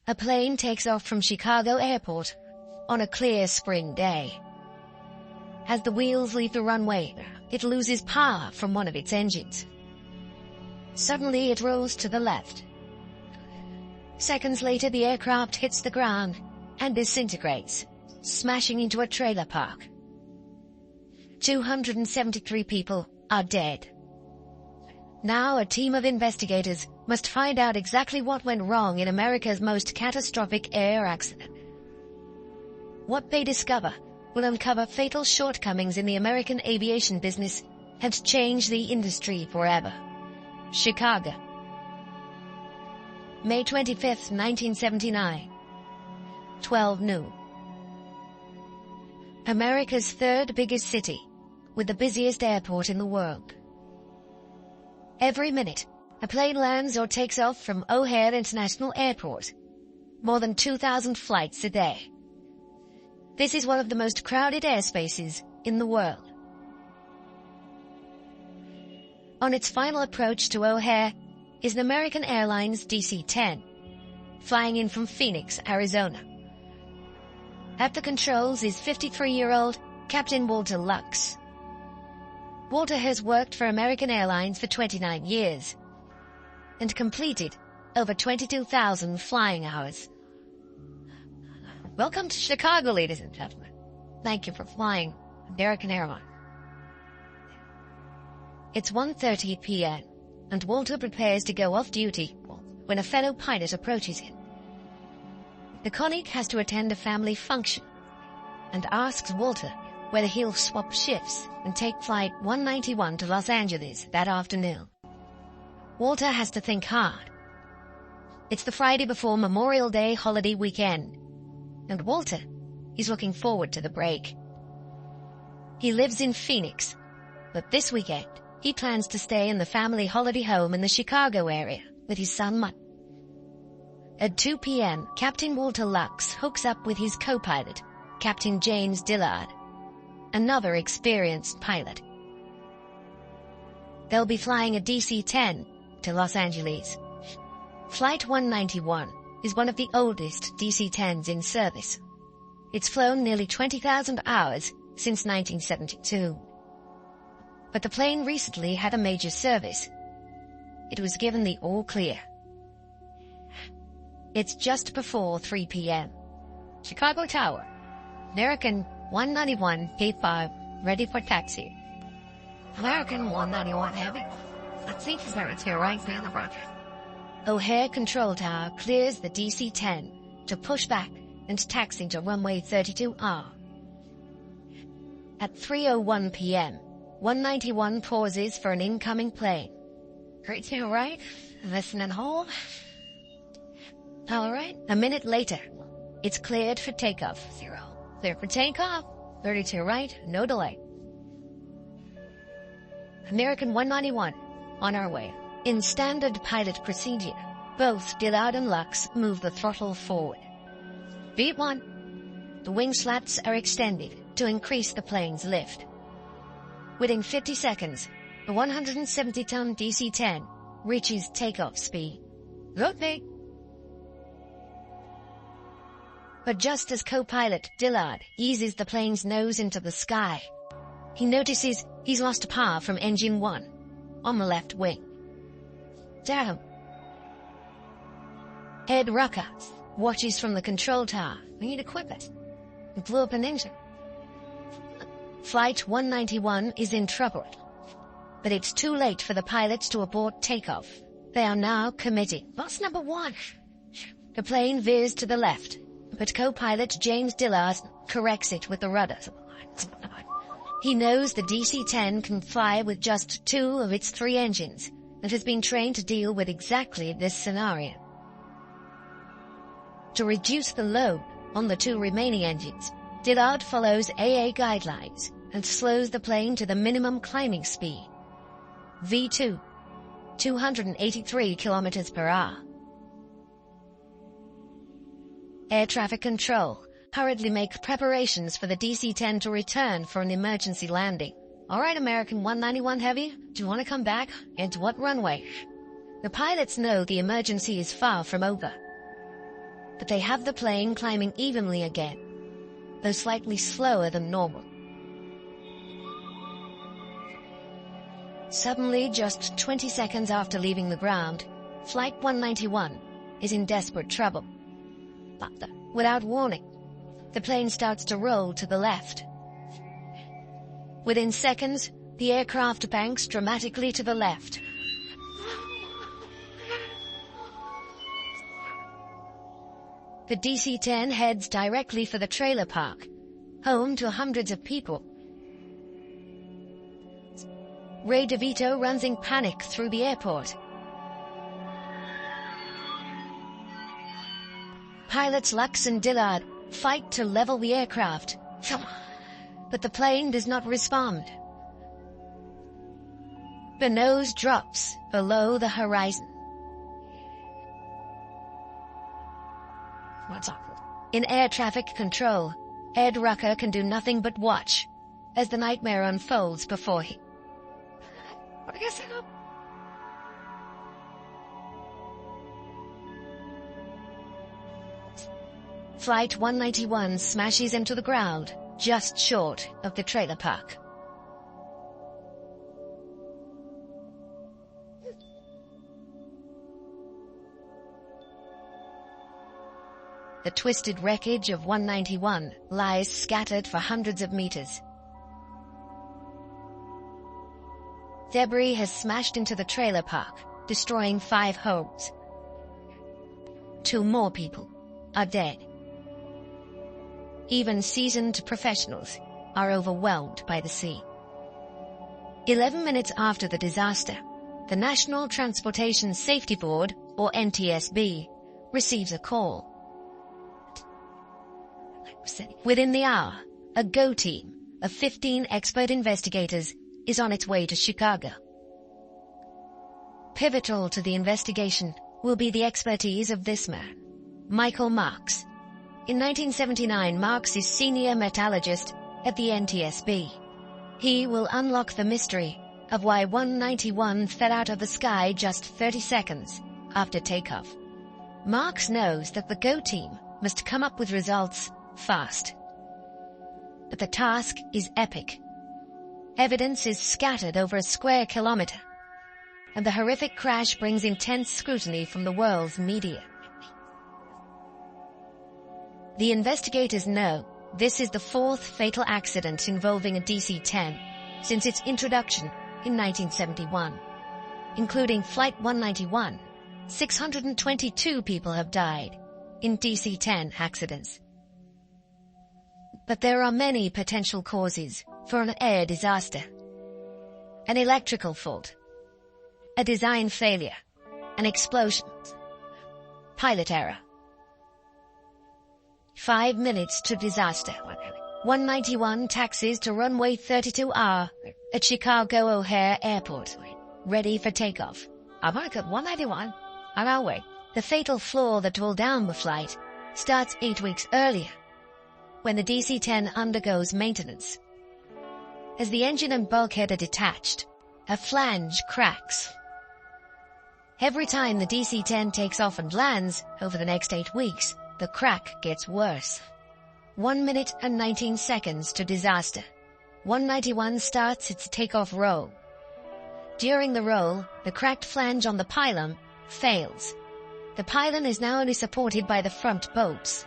A plane takes off from Chicago Airport on a clear spring day. As the wheels leave the runway, it loses power from one of its engines. Suddenly it rolls to the left. Seconds later, the aircraft hits the ground and disintegrates, smashing into a trailer park. 273 people are dead. Now a team of investigators must find out exactly what went wrong in America's most catastrophic air accident. What they discover will uncover fatal shortcomings in the American aviation business and change the industry forever. Chicago, May 25, 1979, 12 noon. America's third biggest city, with the busiest airport in the world. Every minute, a plane lands or takes off from O'Hare International Airport. More than 2,000 flights a day. This is one of the most crowded airspaces in the world. On its final approach to O'Hare is an American Airlines DC-10, flying in from Phoenix, Arizona. At the controls is 53-year-old Captain Walter Lux. Walter has worked for American Airlines for 29 years and completed over 22,000 flying hours. Welcome to Chicago, ladies and gentlemen. Thank you for flying American Airlines. It's 1:30 p.m. and Walter prepares to go off duty when a fellow pilot approaches him. The colleague has to attend a family function and asks Walter whether he'll swap shifts and take Flight 191 to Los Angeles that afternoon. Walter has to think hard. It's the Friday before Memorial Day holiday weekend, and Walter is looking forward to the break. He lives in Phoenix, but this weekend he plans to stay in the family holiday home in the Chicago area with his son Mutt. At 2 p.m., Captain Walter Lux hooks up with his co-pilot, Captain James Dillard, another experienced pilot. They'll be flying a DC-10 to Los Angeles. Flight 191 is one of the oldest DC-10s in service. It's flown nearly 20,000 hours since 1972. But the plane recently had a major service. It was given the all-clear. It's just before 3 p.m. Chicago Tower, American 191 K5, ready for taxi. American 191 Heavy. Let's see if it's here right near the front. O'Hare Control Tower clears the DC-10 to push back and taxi to runway 32R. At 3:01 p.m., 191 pauses for an incoming plane. Great to right, listen and hold. All right, a minute later, it's cleared for takeoff. 0. Clear for takeoff. 32 right, no delay. American 191, on our way. In standard pilot procedure, both Dillard and Lux move the throttle forward. Beat 1. The wing slats are extended to increase the plane's lift. Within 50 seconds, the 170-ton DC-10 reaches takeoff speed. Rotate. But just as co-pilot Dillard eases the plane's nose into the sky, he notices he's lost power from engine 1 on the left wing. Down. Ed Rucker watches from the control tower. We need equipment. It blew up an engine. Flight 191 is in trouble, but it's too late for the pilots to abort takeoff. They are now committed. Bus number 1. The plane veers to the left, but co-pilot James Dillard corrects it with the rudder. He knows the DC-10 can fly with just 2 of its 3 engines and has been trained to deal with exactly this scenario. To reduce the load on the 2 remaining engines, Dillard follows AA guidelines and slows the plane to the minimum climbing speed, V2, 283 kilometers per hour. Air traffic control hurriedly make preparations for the DC-10 to return for an emergency landing. All right, American 191 Heavy, do you want to come back? Into what runway? The pilots know the emergency is far from over. but they have the plane climbing evenly again, though slightly slower than normal. Suddenly, just 20 seconds after leaving the ground, Flight 191 is in desperate trouble. But without warning, the plane starts to roll to the left. Within seconds, the aircraft banks dramatically to the left. The DC-10 heads directly for the trailer park, home to hundreds of people. Ray DeVito runs in panic through the airport. Pilots Lux and Dillard fight to level the aircraft, but the plane does not respond. The nose drops below the horizon. What's up? In air traffic control, Ed Rucker can do nothing but watch as the nightmare unfolds before him. Flight 191 smashes into the ground just short of the trailer park. The twisted wreckage of 191 lies scattered for hundreds of meters. Debris has smashed into the trailer park, destroying 5 homes. 2 more people are dead. Even seasoned professionals are overwhelmed by the scene. 11 minutes after the disaster, the National Transportation Safety Board, or NTSB, receives a call. Within the hour, a GO team of 15 expert investigators is on its way to Chicago. Pivotal to the investigation will be the expertise of this man, Michael Marks. In 1979, Marks is senior metallurgist at the NTSB. He will unlock the mystery of why 191 fell out of the sky just 30 seconds after takeoff. Marks knows that the GO team must come up with results fast. But the task is epic. Evidence is scattered over a square kilometer, and the horrific crash brings intense scrutiny from the world's media. The investigators know this is the 4th fatal accident involving a DC-10 since its introduction in 1971. Including Flight 191, 622 people have died in DC-10 accidents. But there are many potential causes for an air disaster. An electrical fault, a design failure, an explosion, pilot error. 5 minutes to disaster. 191 taxis to runway 32R at Chicago O'Hare Airport, ready for takeoff. America 191 on our way. The fatal flaw that will down the flight starts 8 weeks earlier, when the DC-10 undergoes maintenance. As the engine and bulkhead are detached, a flange cracks. Every time the DC-10 takes off and lands over the next 8 weeks, the crack gets worse. 1 minute and 19 seconds to disaster. 191 starts its takeoff roll. During the roll, the cracked flange on the pylon fails. The pylon is now only supported by the front bolts.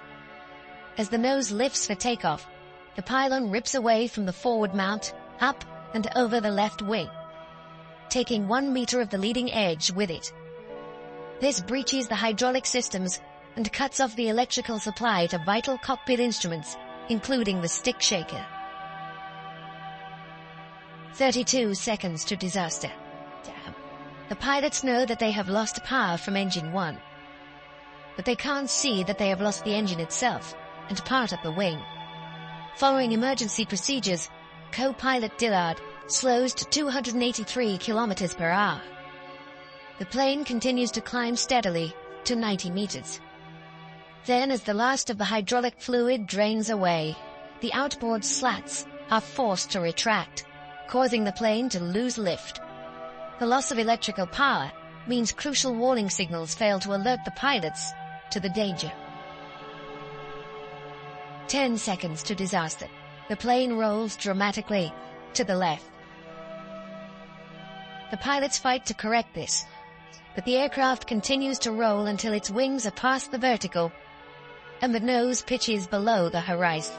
As the nose lifts for takeoff, the pylon rips away from the forward mount, up and over the left wing, taking 1 meter of the leading edge with it. This breaches the hydraulic systems and cuts off the electrical supply to vital cockpit instruments, including the stick shaker. 32 seconds to disaster. Damn. The pilots know that they have lost power from engine 1, but they can't see that they have lost the engine itself and part of the wing. Following emergency procedures, co-pilot Dillard slows to 283 kilometers per hour. The plane continues to climb steadily to 90 meters. Then, as the last of the hydraulic fluid drains away, the outboard slats are forced to retract, causing the plane to lose lift. The loss of electrical power means crucial warning signals fail to alert the pilots to the danger. 10 seconds to disaster. The plane rolls dramatically to the left. The pilots fight to correct this, but the aircraft continues to roll until its wings are past the vertical and the nose pitches below the horizon.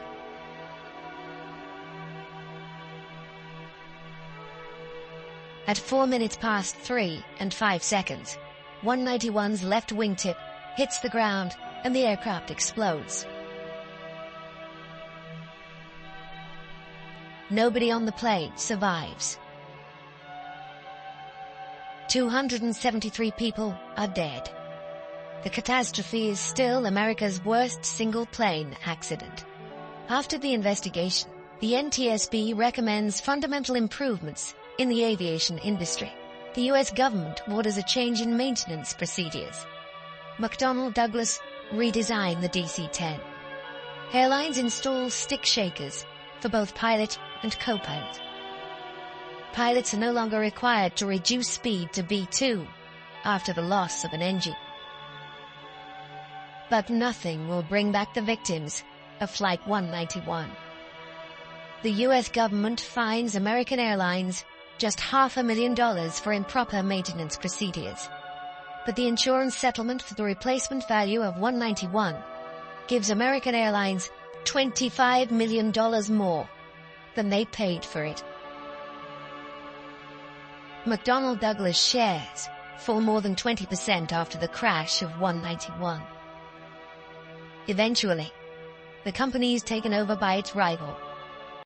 At 4 minutes past 3 and 5 seconds, 191's left wingtip hits the ground and the aircraft explodes. Nobody on the plane survives. 273 people are dead. The catastrophe is still America's worst single-plane accident. After the investigation, the NTSB recommends fundamental improvements in the aviation industry. The U.S. government orders a change in maintenance procedures. McDonnell Douglas redesigned the DC-10. Airlines install stick shakers for both pilot and co-pilot. Pilots are no longer required to reduce speed to B2 after the loss of an engine. But nothing will bring back the victims of Flight 191. The U.S. government fines American Airlines just $500,000 for improper maintenance procedures. But the insurance settlement for the replacement value of 191 gives American Airlines $25 million more than they paid for it. McDonnell Douglas shares fall more than 20% after the crash of 191. Eventually, the company is taken over by its rival,